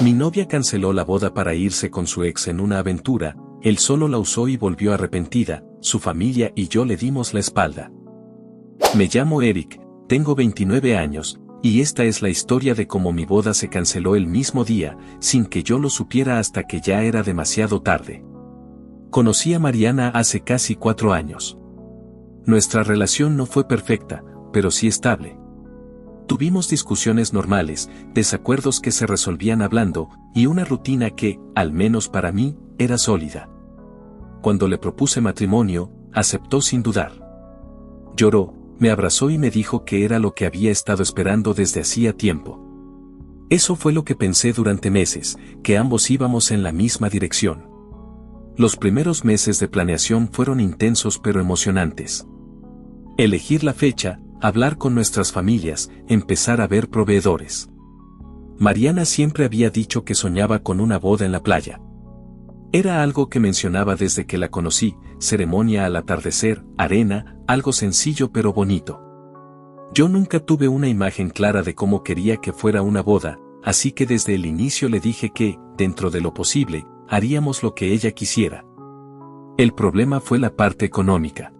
Mi novia canceló la boda para irse con su ex en una aventura, él solo la usó y volvió arrepentida, su familia y yo le dimos la espalda. Me llamo Eric, tengo 29 años, y esta es la historia de cómo mi boda se canceló el mismo día, sin que yo lo supiera hasta que ya era demasiado tarde. Conocí a Mariana hace casi 4 años. Nuestra relación no fue perfecta, pero sí estable. Tuvimos discusiones normales, desacuerdos que se resolvían hablando, y una rutina que, al menos para mí, era sólida. Cuando le propuse matrimonio, aceptó sin dudar. Lloró, me abrazó y me dijo que era lo que había estado esperando desde hacía tiempo. Eso fue lo que pensé durante meses, que ambos íbamos en la misma dirección. Los primeros meses de planeación fueron intensos pero emocionantes. Elegir la fecha, hablar con nuestras familias, empezar a ver proveedores. Mariana siempre había dicho que soñaba con una boda en la playa. Era algo que mencionaba desde que la conocí, ceremonia al atardecer, arena, algo sencillo pero bonito. Yo nunca tuve una imagen clara de cómo quería que fuera una boda, así que desde el inicio le dije que, dentro de lo posible, haríamos lo que ella quisiera. El problema fue la parte económica.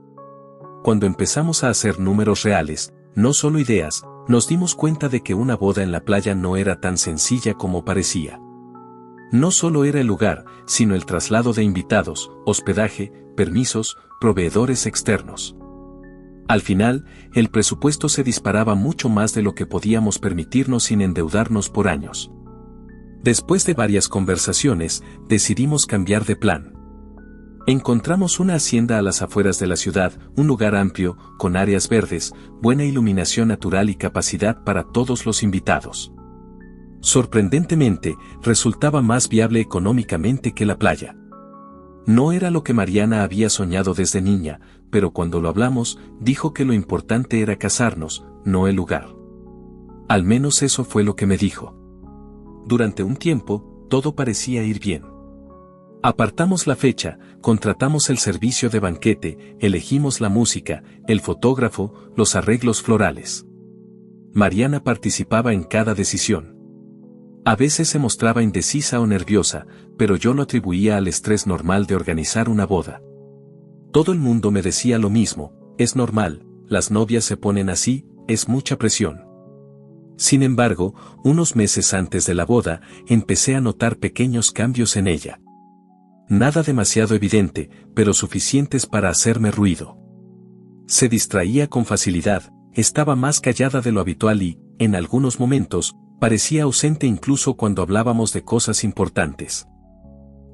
Cuando empezamos a hacer números reales, no solo ideas, nos dimos cuenta de que una boda en la playa no era tan sencilla como parecía. No solo era el lugar, sino el traslado de invitados, hospedaje, permisos, proveedores externos. Al final, el presupuesto se disparaba mucho más de lo que podíamos permitirnos sin endeudarnos por años. Después de varias conversaciones, decidimos cambiar de plan. Encontramos una hacienda a las afueras de la ciudad, un lugar amplio, con áreas verdes, buena iluminación natural y capacidad para todos los invitados. Sorprendentemente, resultaba más viable económicamente que la playa. No era lo que Mariana había soñado desde niña, pero cuando lo hablamos, dijo que lo importante era casarnos, no el lugar. Al menos eso fue lo que me dijo. Durante un tiempo, todo parecía ir bien. Apartamos la fecha, contratamos el servicio de banquete, elegimos la música, el fotógrafo, los arreglos florales. Mariana participaba en cada decisión. A veces se mostraba indecisa o nerviosa, pero yo lo atribuía al estrés normal de organizar una boda. Todo el mundo me decía lo mismo, es normal, las novias se ponen así, es mucha presión. Sin embargo, unos meses antes de la boda, empecé a notar pequeños cambios en ella. Nada demasiado evidente, pero suficientes para hacerme ruido. Se distraía con facilidad, estaba más callada de lo habitual y, en algunos momentos, parecía ausente incluso cuando hablábamos de cosas importantes.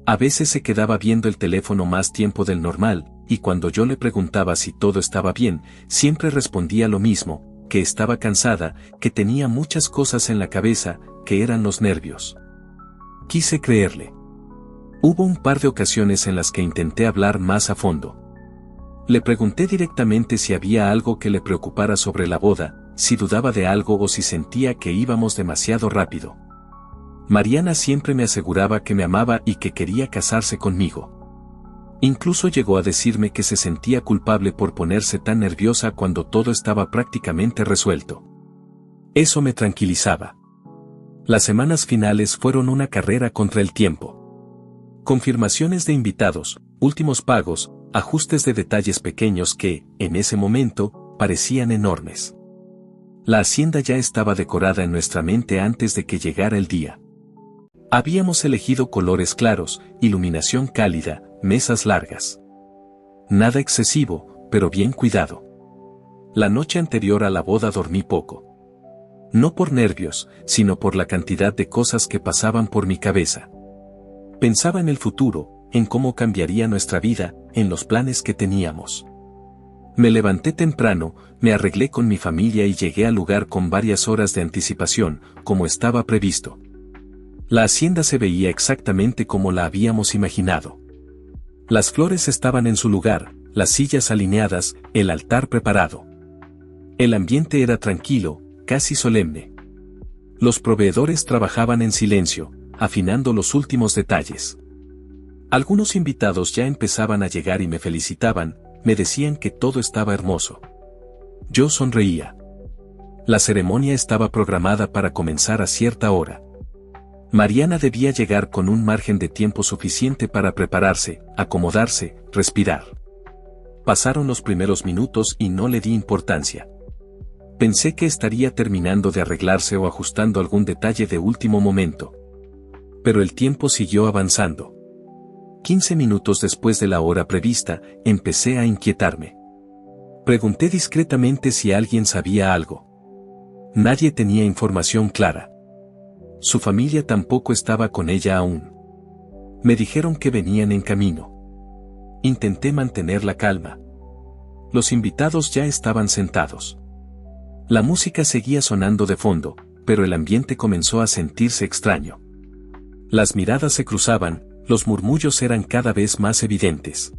A veces se quedaba viendo el teléfono más tiempo del normal, y cuando yo le preguntaba si todo estaba bien, siempre respondía lo mismo, que estaba cansada, que tenía muchas cosas en la cabeza, que eran los nervios. Quise creerle. Hubo un par de ocasiones en las que intenté hablar más a fondo. Le pregunté directamente si había algo que le preocupara sobre la boda, si dudaba de algo o si sentía que íbamos demasiado rápido. Mariana siempre me aseguraba que me amaba y que quería casarse conmigo. Incluso llegó a decirme que se sentía culpable por ponerse tan nerviosa cuando todo estaba prácticamente resuelto. Eso me tranquilizaba. Las semanas finales fueron una carrera contra el tiempo. Confirmaciones de invitados, últimos pagos, ajustes de detalles pequeños que, en ese momento, parecían enormes. La hacienda ya estaba decorada en nuestra mente antes de que llegara el día. Habíamos elegido colores claros, iluminación cálida, mesas largas. Nada excesivo, pero bien cuidado. La noche anterior a la boda dormí poco. No por nervios, sino por la cantidad de cosas que pasaban por mi cabeza. Pensaba en el futuro, en cómo cambiaría nuestra vida, en los planes que teníamos. Me levanté temprano, me arreglé con mi familia y llegué al lugar con varias horas de anticipación, como estaba previsto. La hacienda se veía exactamente como la habíamos imaginado. Las flores estaban en su lugar, las sillas alineadas, el altar preparado. El ambiente era tranquilo, casi solemne. Los proveedores trabajaban en silencio, afinando los últimos detalles. Algunos invitados ya empezaban a llegar y me felicitaban, me decían que todo estaba hermoso. Yo sonreía. La ceremonia estaba programada para comenzar a cierta hora. Mariana debía llegar con un margen de tiempo suficiente para prepararse, acomodarse, respirar. Pasaron los primeros minutos y no le di importancia. Pensé que estaría terminando de arreglarse o ajustando algún detalle de último momento. Pero el tiempo siguió avanzando. 15 minutos después de la hora prevista, empecé a inquietarme. Pregunté discretamente si alguien sabía algo. Nadie tenía información clara. Su familia tampoco estaba con ella aún. Me dijeron que venían en camino. Intenté mantener la calma. Los invitados ya estaban sentados. La música seguía sonando de fondo, pero el ambiente comenzó a sentirse extraño. Las miradas se cruzaban, los murmullos eran cada vez más evidentes.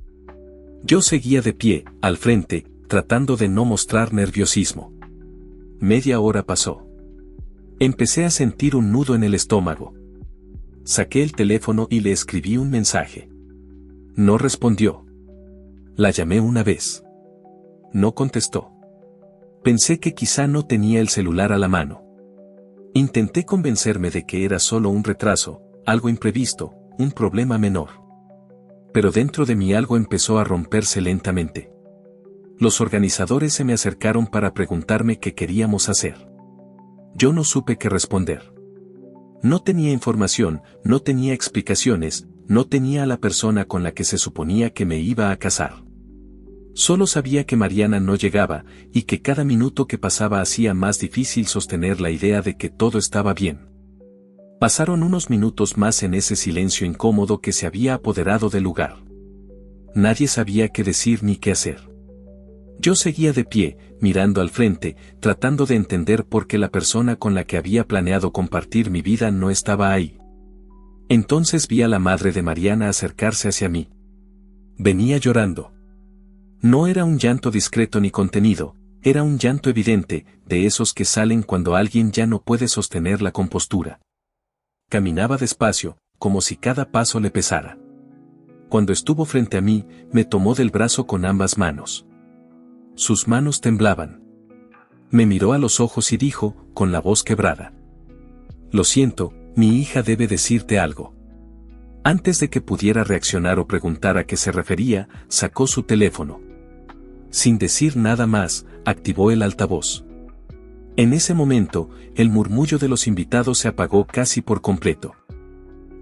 Yo seguía de pie, al frente, tratando de no mostrar nerviosismo. Media hora pasó. Empecé a sentir un nudo en el estómago. Saqué el teléfono y le escribí un mensaje. No respondió. La llamé una vez. No contestó. Pensé que quizá no tenía el celular a la mano. Intenté convencerme de que era solo un retraso, algo imprevisto, un problema menor. Pero dentro de mí algo empezó a romperse lentamente. Los organizadores se me acercaron para preguntarme qué queríamos hacer. Yo no supe qué responder. No tenía información, no tenía explicaciones, no tenía a la persona con la que se suponía que me iba a casar. Solo sabía que Mariana no llegaba, y que cada minuto que pasaba hacía más difícil sostener la idea de que todo estaba bien. Pasaron unos minutos más en ese silencio incómodo que se había apoderado del lugar. Nadie sabía qué decir ni qué hacer. Yo seguía de pie, mirando al frente, tratando de entender por qué la persona con la que había planeado compartir mi vida no estaba ahí. Entonces vi a la madre de Mariana acercarse hacia mí. Venía llorando. No era un llanto discreto ni contenido, era un llanto evidente, de esos que salen cuando alguien ya no puede sostener la compostura. Caminaba despacio, como si cada paso le pesara. Cuando estuvo frente a mí, me tomó del brazo con ambas manos. Sus manos temblaban. Me miró a los ojos y dijo, con la voz quebrada: Lo siento, mi hija debe decirte algo. Antes de que pudiera reaccionar o preguntar a qué se refería, sacó su teléfono. Sin decir nada más, activó el altavoz. En ese momento, el murmullo de los invitados se apagó casi por completo.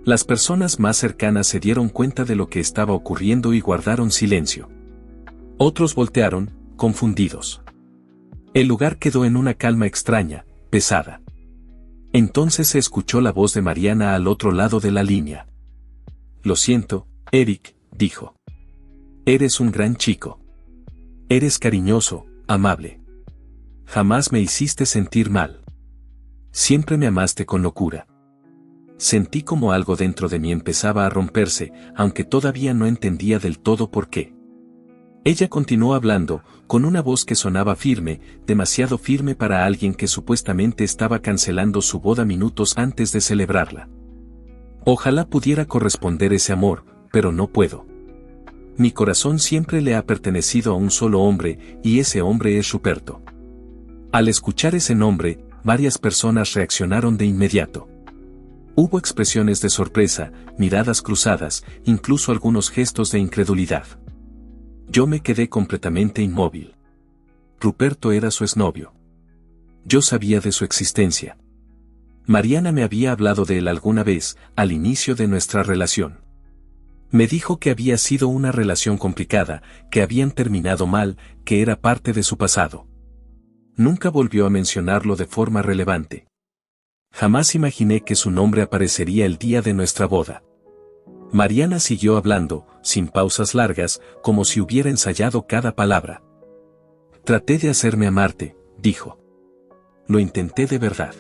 Las personas más cercanas se dieron cuenta de lo que estaba ocurriendo y guardaron silencio. Otros voltearon, confundidos. El lugar quedó en una calma extraña, pesada. Entonces se escuchó la voz de Mariana al otro lado de la línea. Lo siento, Eric, dijo. Eres un gran chico. Eres cariñoso, amable. Jamás me hiciste sentir mal. Siempre me amaste con locura. Sentí como algo dentro de mí empezaba a romperse, aunque todavía no entendía del todo por qué. Ella continuó hablando, con una voz que sonaba firme, demasiado firme para alguien que supuestamente estaba cancelando su boda minutos antes de celebrarla. Ojalá pudiera corresponder ese amor, pero no puedo. Mi corazón siempre le ha pertenecido a un solo hombre, y ese hombre es Ruperto. Al escuchar ese nombre, varias personas reaccionaron de inmediato. Hubo expresiones de sorpresa, miradas cruzadas, incluso algunos gestos de incredulidad. Yo me quedé completamente inmóvil. Ruperto era su exnovio. Yo sabía de su existencia. Mariana me había hablado de él alguna vez, al inicio de nuestra relación. Me dijo que había sido una relación complicada, que habían terminado mal, que era parte de su pasado. Nunca volvió a mencionarlo de forma relevante. Jamás imaginé que su nombre aparecería el día de nuestra boda. Mariana siguió hablando, sin pausas largas, como si hubiera ensayado cada palabra. Traté de hacerme amarte, dijo. Lo intenté de verdad.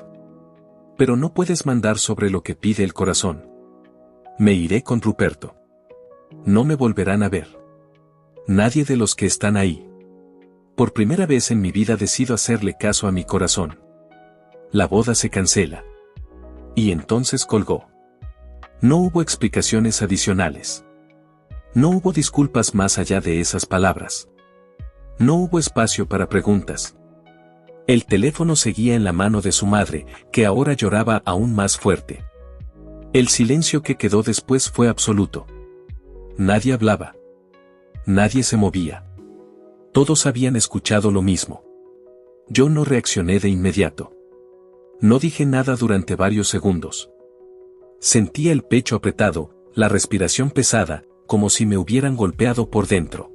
Pero no puedes mandar sobre lo que pide el corazón. Me iré con Ruperto. No me volverán a ver. Nadie de los que están ahí. Por primera vez en mi vida decido hacerle caso a mi corazón. La boda se cancela. Y entonces colgó. No hubo explicaciones adicionales. No hubo disculpas más allá de esas palabras. No hubo espacio para preguntas. El teléfono seguía en la mano de su madre, que ahora lloraba aún más fuerte. El silencio que quedó después fue absoluto. Nadie hablaba. Nadie se movía. Todos habían escuchado lo mismo. Yo no reaccioné de inmediato. No dije nada durante varios segundos. Sentía el pecho apretado, la respiración pesada, como si me hubieran golpeado por dentro.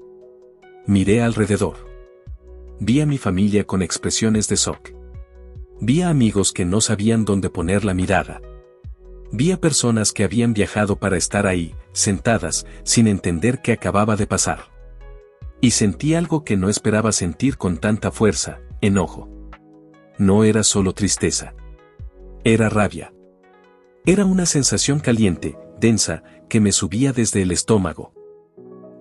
Miré alrededor. Vi a mi familia con expresiones de shock. Vi a amigos que no sabían dónde poner la mirada. Vi a personas que habían viajado para estar ahí, sentadas, sin entender qué acababa de pasar. Y sentí algo que no esperaba sentir con tanta fuerza, enojo. No era solo tristeza. Era rabia. Era una sensación caliente, densa, que me subía desde el estómago.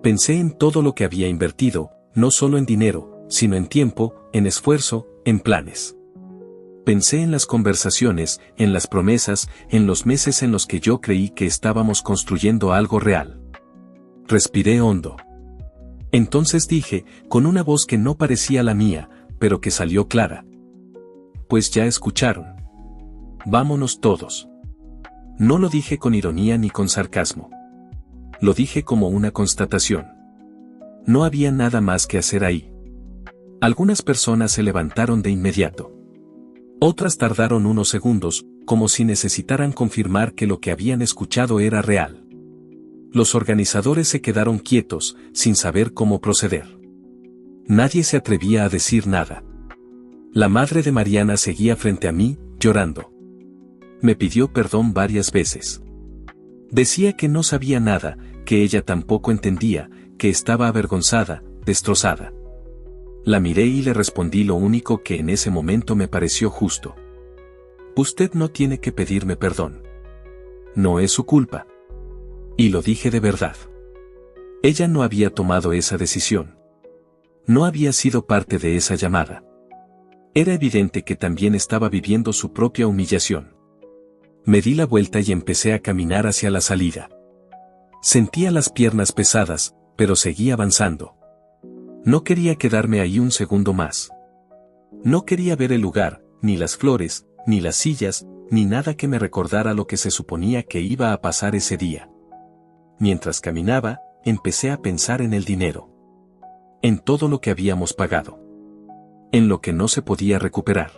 Pensé en todo lo que había invertido, no solo en dinero, sino en tiempo, en esfuerzo, en planes. Pensé en las conversaciones, en las promesas, en los meses en los que yo creí que estábamos construyendo algo real. Respiré hondo. Entonces dije, con una voz que no parecía la mía, pero que salió clara. Pues ya escucharon. Vámonos todos. No lo dije con ironía ni con sarcasmo. Lo dije como una constatación. No había nada más que hacer ahí. Algunas personas se levantaron de inmediato. Otras tardaron unos segundos, como si necesitaran confirmar que lo que habían escuchado era real. Los organizadores se quedaron quietos, sin saber cómo proceder. Nadie se atrevía a decir nada. La madre de Mariana seguía frente a mí, llorando. Me pidió perdón varias veces. Decía que no sabía nada, que ella tampoco entendía, que estaba avergonzada, destrozada. La miré y le respondí lo único que en ese momento me pareció justo. Usted no tiene que pedirme perdón. No es su culpa. Y lo dije de verdad. Ella no había tomado esa decisión. No había sido parte de esa llamada. Era evidente que también estaba viviendo su propia humillación. Me di la vuelta y empecé a caminar hacia la salida. Sentía las piernas pesadas, pero seguí avanzando. No quería quedarme ahí un segundo más. No quería ver el lugar, ni las flores, ni las sillas, ni nada que me recordara lo que se suponía que iba a pasar ese día. Mientras caminaba, empecé a pensar en el dinero. En todo lo que habíamos pagado. En lo que no se podía recuperar.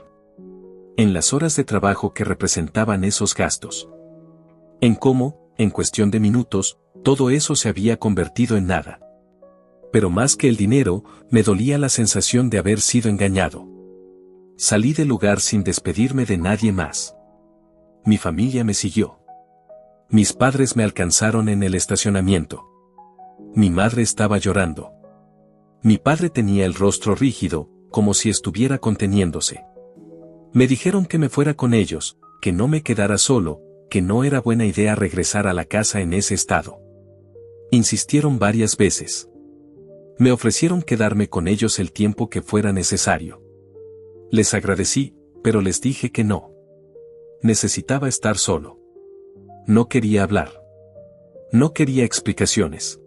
En las horas de trabajo que representaban esos gastos. En cómo, en cuestión de minutos, todo eso se había convertido en nada. Pero más que el dinero, me dolía la sensación de haber sido engañado. Salí del lugar sin despedirme de nadie más. Mi familia me siguió. Mis padres me alcanzaron en el estacionamiento. Mi madre estaba llorando. Mi padre tenía el rostro rígido, como si estuviera conteniéndose. Me dijeron que me fuera con ellos, que no me quedara solo, que no era buena idea regresar a la casa en ese estado. Insistieron varias veces. Me ofrecieron quedarme con ellos el tiempo que fuera necesario. Les agradecí, pero les dije que no. Necesitaba estar solo. No quería hablar. No quería explicaciones.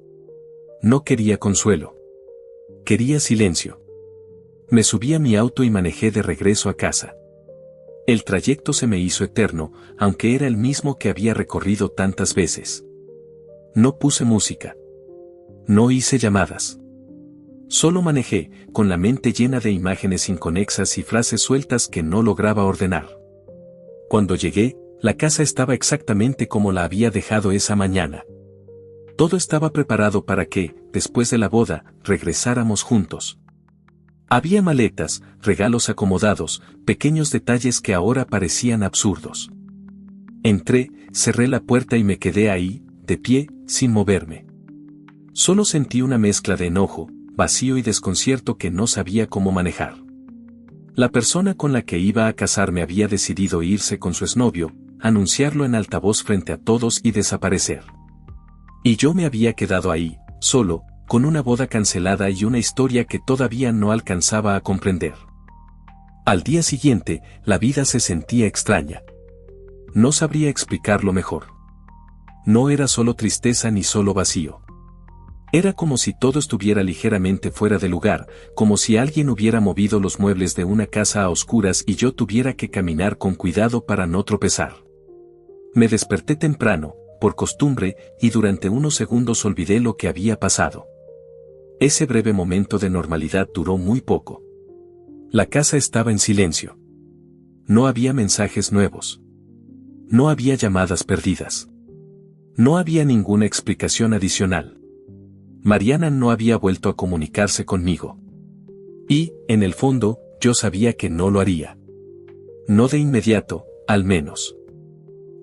No quería consuelo. Quería silencio. Me subí a mi auto y manejé de regreso a casa. El trayecto se me hizo eterno, aunque era el mismo que había recorrido tantas veces. No puse música. No hice llamadas. Solo manejé, con la mente llena de imágenes inconexas y frases sueltas que no lograba ordenar. Cuando llegué, la casa estaba exactamente como la había dejado esa mañana. Todo estaba preparado para que, después de la boda, regresáramos juntos. Había maletas, regalos acomodados, pequeños detalles que ahora parecían absurdos. Entré, cerré la puerta y me quedé ahí, de pie, sin moverme. Solo sentí una mezcla de enojo, vacío y desconcierto que no sabía cómo manejar. La persona con la que iba a casarme había decidido irse con su exnovio, anunciarlo en altavoz frente a todos y desaparecer. Y yo me había quedado ahí, solo, con una boda cancelada y una historia que todavía no alcanzaba a comprender. Al día siguiente, la vida se sentía extraña. No sabría explicarlo mejor. No era solo tristeza ni solo vacío. Era como si todo estuviera ligeramente fuera de lugar, como si alguien hubiera movido los muebles de una casa a oscuras y yo tuviera que caminar con cuidado para no tropezar. Me desperté temprano, por costumbre, y durante unos segundos olvidé lo que había pasado. Ese breve momento de normalidad duró muy poco. La casa estaba en silencio. No había mensajes nuevos. No había llamadas perdidas. No había ninguna explicación adicional. Mariana no había vuelto a comunicarse conmigo. Y, en el fondo, yo sabía que no lo haría. No de inmediato, al menos.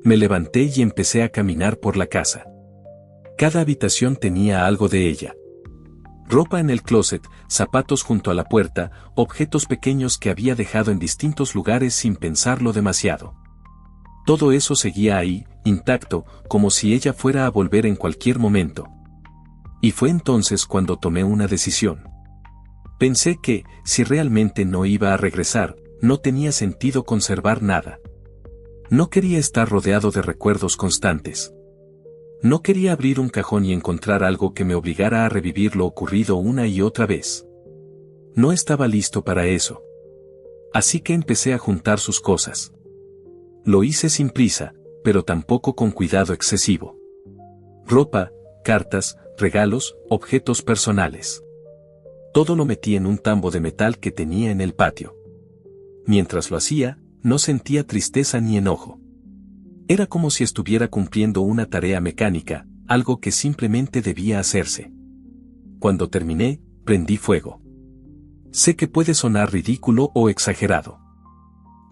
Me levanté y empecé a caminar por la casa. Cada habitación tenía algo de ella. Ropa en el closet, zapatos junto a la puerta, objetos pequeños que había dejado en distintos lugares sin pensarlo demasiado. Todo eso seguía ahí, intacto, como si ella fuera a volver en cualquier momento. Y fue entonces cuando tomé una decisión. Pensé que, si realmente no iba a regresar, no tenía sentido conservar nada. No quería estar rodeado de recuerdos constantes. No quería abrir un cajón y encontrar algo que me obligara a revivir lo ocurrido una y otra vez. No estaba listo para eso. Así que empecé a juntar sus cosas. Lo hice sin prisa, pero tampoco con cuidado excesivo. Ropa, cartas, regalos, objetos personales. Todo lo metí en un tambo de metal que tenía en el patio. Mientras lo hacía, no sentía tristeza ni enojo. Era como si estuviera cumpliendo una tarea mecánica, algo que simplemente debía hacerse. Cuando terminé, prendí fuego. Sé que puede sonar ridículo o exagerado.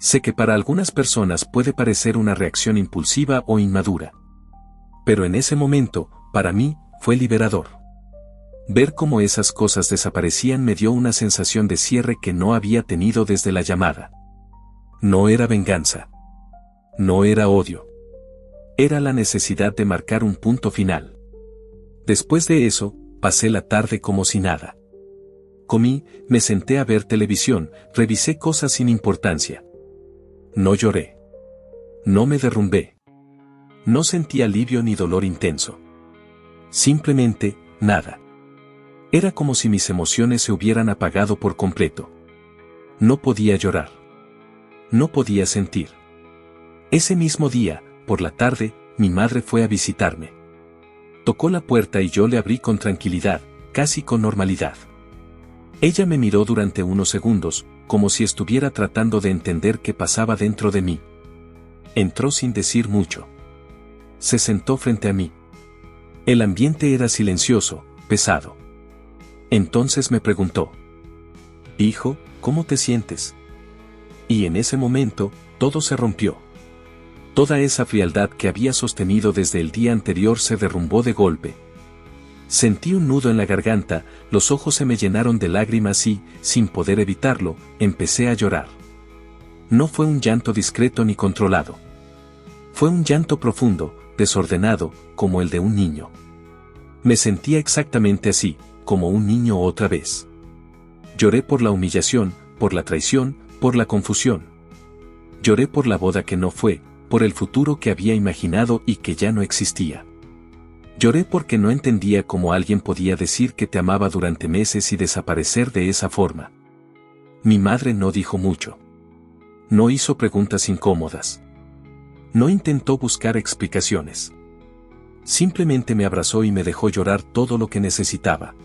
Sé que para algunas personas puede parecer una reacción impulsiva o inmadura. Pero en ese momento, para mí, fue liberador. Ver cómo esas cosas desaparecían me dio una sensación de cierre que no había tenido desde la llamada. No era venganza. No era odio. Era la necesidad de marcar un punto final. Después de eso, pasé la tarde como si nada. Comí, me senté a ver televisión, revisé cosas sin importancia. No lloré. No me derrumbé. No sentí alivio ni dolor intenso. Simplemente, nada. Era como si mis emociones se hubieran apagado por completo. No podía llorar. No podía sentir. Ese mismo día, por la tarde, mi madre fue a visitarme. Tocó la puerta y yo le abrí con tranquilidad, casi con normalidad. Ella me miró durante unos segundos, como si estuviera tratando de entender qué pasaba dentro de mí. Entró sin decir mucho. Se sentó frente a mí. El ambiente era silencioso, pesado. Entonces me preguntó: «Hijo, ¿cómo te sientes?». Y en ese momento, todo se rompió. Toda esa frialdad que había sostenido desde el día anterior se derrumbó de golpe. Sentí un nudo en la garganta, los ojos se me llenaron de lágrimas y, sin poder evitarlo, empecé a llorar. No fue un llanto discreto ni controlado. Fue un llanto profundo, desordenado, como el de un niño. Me sentía exactamente así, como un niño otra vez. Lloré por la humillación, por la traición, por la confusión. Lloré por la boda que no fue, por el futuro que había imaginado y que ya no existía. Lloré porque no entendía cómo alguien podía decir que te amaba durante meses y desaparecer de esa forma. Mi madre no dijo mucho. No hizo preguntas incómodas. No intentó buscar explicaciones. Simplemente me abrazó y me dejó llorar todo lo que necesitaba.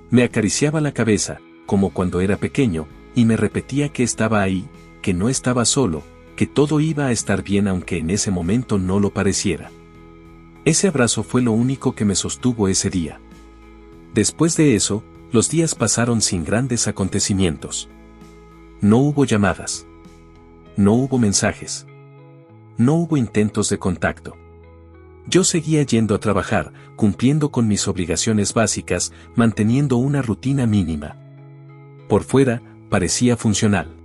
Me acariciaba la cabeza, como cuando era pequeño, y me repetía que estaba ahí, que no estaba solo, que todo iba a estar bien aunque en ese momento no lo pareciera. Ese abrazo fue lo único que me sostuvo ese día. Después de eso, los días pasaron sin grandes acontecimientos. No hubo llamadas. No hubo mensajes. No hubo intentos de contacto. Yo seguía yendo a trabajar, cumpliendo con mis obligaciones básicas, manteniendo una rutina mínima. Por fuera, parecía funcional.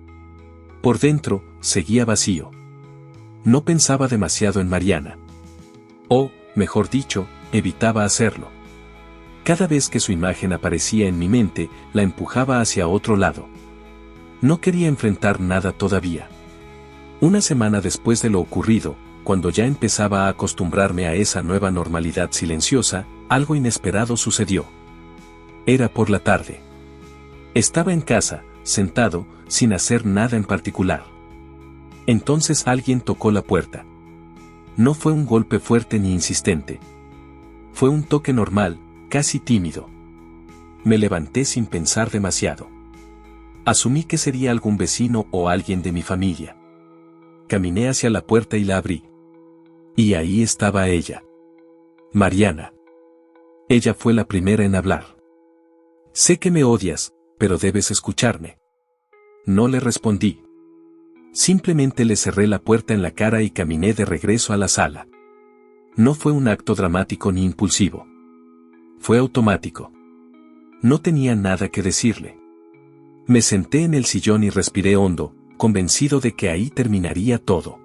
Por dentro, seguía vacío. No pensaba demasiado en Mariana. O, mejor dicho, evitaba hacerlo. Cada vez que su imagen aparecía en mi mente, la empujaba hacia otro lado. No quería enfrentar nada todavía. Una semana después de lo ocurrido, cuando ya empezaba a acostumbrarme a esa nueva normalidad silenciosa, algo inesperado sucedió. Era por la tarde. Estaba en casa, sentado, sin hacer nada en particular. Entonces alguien tocó la puerta. No fue un golpe fuerte ni insistente. Fue un toque normal, casi tímido. Me levanté sin pensar demasiado. Asumí que sería algún vecino o alguien de mi familia. Caminé hacia la puerta y la abrí. Y ahí estaba ella. Mariana. Ella fue la primera en hablar. Sé que me odias, pero debes escucharme. No le respondí. Simplemente le cerré la puerta en la cara y caminé de regreso a la sala. No fue un acto dramático ni impulsivo. Fue automático. No tenía nada que decirle. Me senté en el sillón y respiré hondo, convencido de que ahí terminaría todo.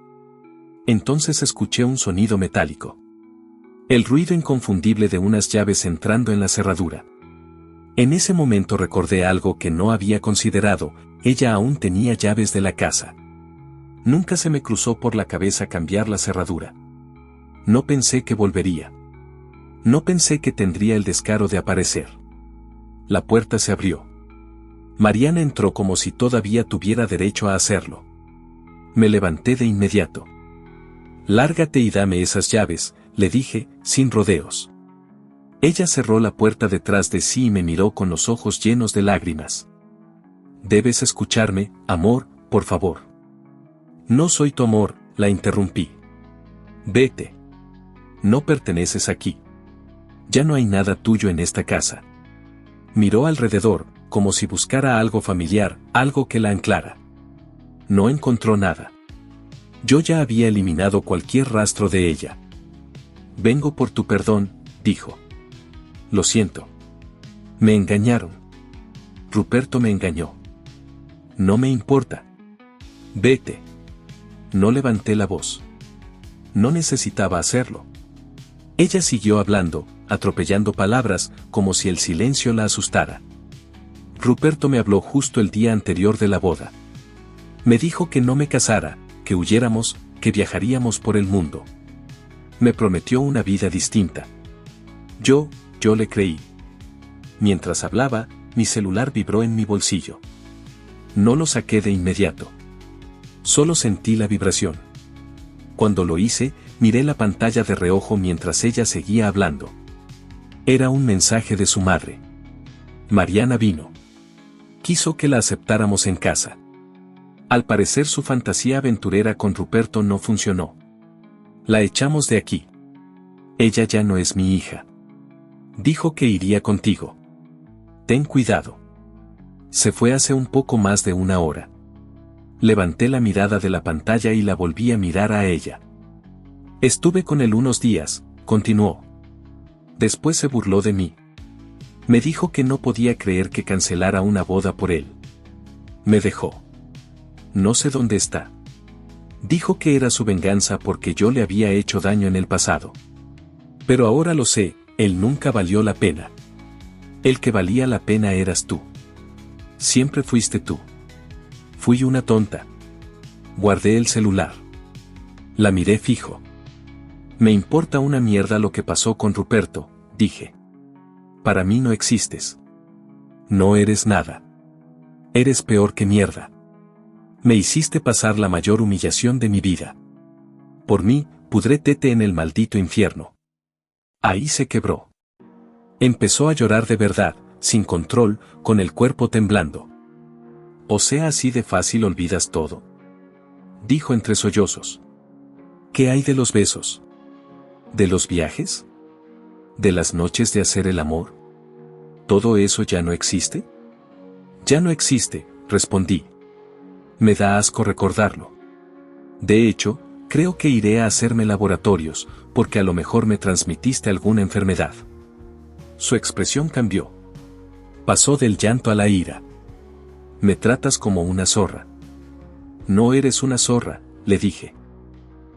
Entonces escuché un sonido metálico. El ruido inconfundible de unas llaves entrando en la cerradura. En ese momento recordé algo que no había considerado: ella aún tenía llaves de la casa. Nunca se me cruzó por la cabeza cambiar la cerradura. No pensé que volvería. No pensé que tendría el descaro de aparecer. La puerta se abrió. Mariana entró como si todavía tuviera derecho a hacerlo. Me levanté de inmediato. «Lárgate y dame esas llaves», le dije, sin rodeos. Ella cerró la puerta detrás de sí y me miró con los ojos llenos de lágrimas. «Debes escucharme, amor, por favor». «No soy tu amor», la interrumpí. «Vete. No perteneces aquí. Ya no hay nada tuyo en esta casa». Miró alrededor, como si buscara algo familiar, algo que la anclara. No encontró nada. Yo ya había eliminado cualquier rastro de ella. «Vengo por tu perdón», dijo. «Lo siento. Me engañaron. Ruperto me engañó. No me importa. Vete». No levanté la voz. No necesitaba hacerlo. Ella siguió hablando, atropellando palabras, como si el silencio la asustara. «Ruperto me habló justo el día anterior de la boda. Me dijo que no me casara, que huyéramos, que viajaríamos por el mundo. Me prometió una vida distinta. Yo le creí». Mientras hablaba, mi celular vibró en mi bolsillo. No lo saqué de inmediato. Solo sentí la vibración. Cuando lo hice, miré la pantalla de reojo mientras ella seguía hablando. Era un mensaje de su madre. Mariana vino. Quiso que la aceptáramos en casa. Al parecer su fantasía aventurera con Ruperto no funcionó. La echamos de aquí. Ella ya no es mi hija. Dijo que iría contigo. Ten cuidado. Se fue hace un poco más de una hora. Levanté la mirada de la pantalla y la volví a mirar a ella. Estuve con él unos días, continuó. Después se burló de mí. Me dijo que no podía creer que cancelara una boda por él. Me dejó. No sé dónde está. Dijo que era su venganza porque yo le había hecho daño en el pasado. Pero ahora lo sé, él nunca valió la pena. El que valía la pena eras tú. Siempre fuiste tú. Fui una tonta. Guardé el celular. La miré fijo. Me importa una mierda lo que pasó con Ruperto, dije. Para mí no existes. No eres nada. Eres peor que mierda. Me hiciste pasar la mayor humillación de mi vida. Por mí, pudrétete en el maldito infierno. Ahí se quebró. Empezó a llorar de verdad, sin control, con el cuerpo temblando. «O sea, así de fácil olvidas todo», dijo entre sollozos. «¿Qué hay de los besos? ¿De los viajes? ¿De las noches de hacer el amor? ¿Todo eso ya no existe?» «Ya no existe», respondí. «Me da asco recordarlo. De hecho, creo que iré a hacerme laboratorios, porque a lo mejor me transmitiste alguna enfermedad». Su expresión cambió. Pasó del llanto a la ira. «Me tratas como una zorra». «No eres una zorra», le dije.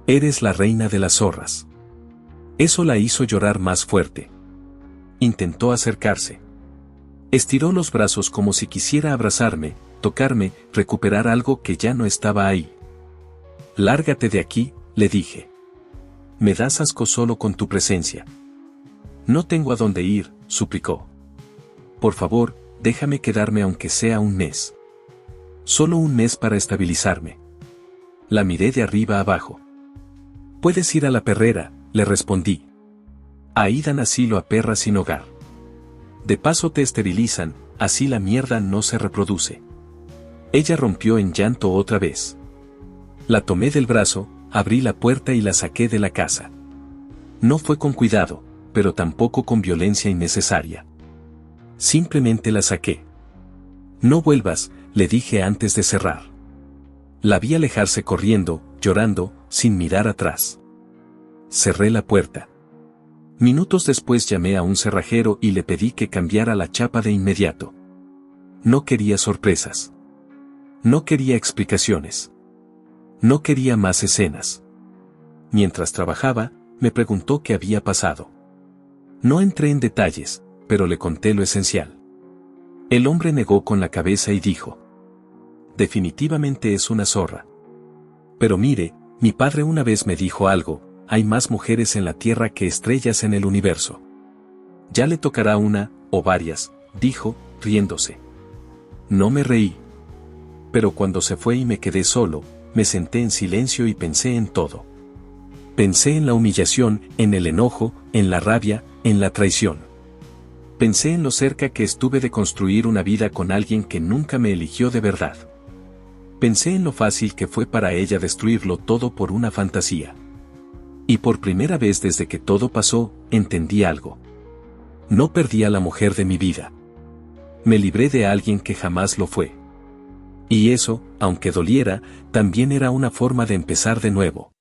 «Eres la reina de las zorras». Eso la hizo llorar más fuerte. Intentó acercarse. Estiró los brazos como si quisiera abrazarme, tocarme, recuperar algo que ya no estaba ahí. «Lárgate de aquí», le dije. «Me das asco solo con tu presencia». «No tengo a dónde ir», suplicó. «Por favor, déjame quedarme aunque sea un mes. Solo un mes para estabilizarme». La miré de arriba abajo. Puedes ir a la perrera, le respondí. Ahí dan asilo a perras sin hogar. De paso te esterilizan, así la mierda no se reproduce. Ella rompió en llanto otra vez. La tomé del brazo, abrí la puerta y la saqué de la casa. No fue con cuidado, pero tampoco con violencia innecesaria. Simplemente la saqué. No vuelvas, le dije antes de cerrar. La vi alejarse corriendo, llorando, sin mirar atrás. Cerré la puerta. Minutos después llamé a un cerrajero y le pedí que cambiara la chapa de inmediato. No quería sorpresas. No quería explicaciones. No quería más escenas. Mientras trabajaba, me preguntó qué había pasado. No entré en detalles, pero le conté lo esencial. El hombre negó con la cabeza y dijo: definitivamente es una zorra. Pero mire, mi padre una vez me dijo algo: hay más mujeres en la tierra que estrellas en el universo. Ya le tocará una, o varias, dijo, riéndose. No me reí. Pero cuando se fue y me quedé solo, me senté en silencio y pensé en todo. Pensé en la humillación, en el enojo, en la rabia, en la traición. Pensé en lo cerca que estuve de construir una vida con alguien que nunca me eligió de verdad. Pensé en lo fácil que fue para ella destruirlo todo por una fantasía. Y por primera vez desde que todo pasó, entendí algo. No perdí a la mujer de mi vida. Me libré de alguien que jamás lo fue. Y eso, aunque doliera, también era una forma de empezar de nuevo.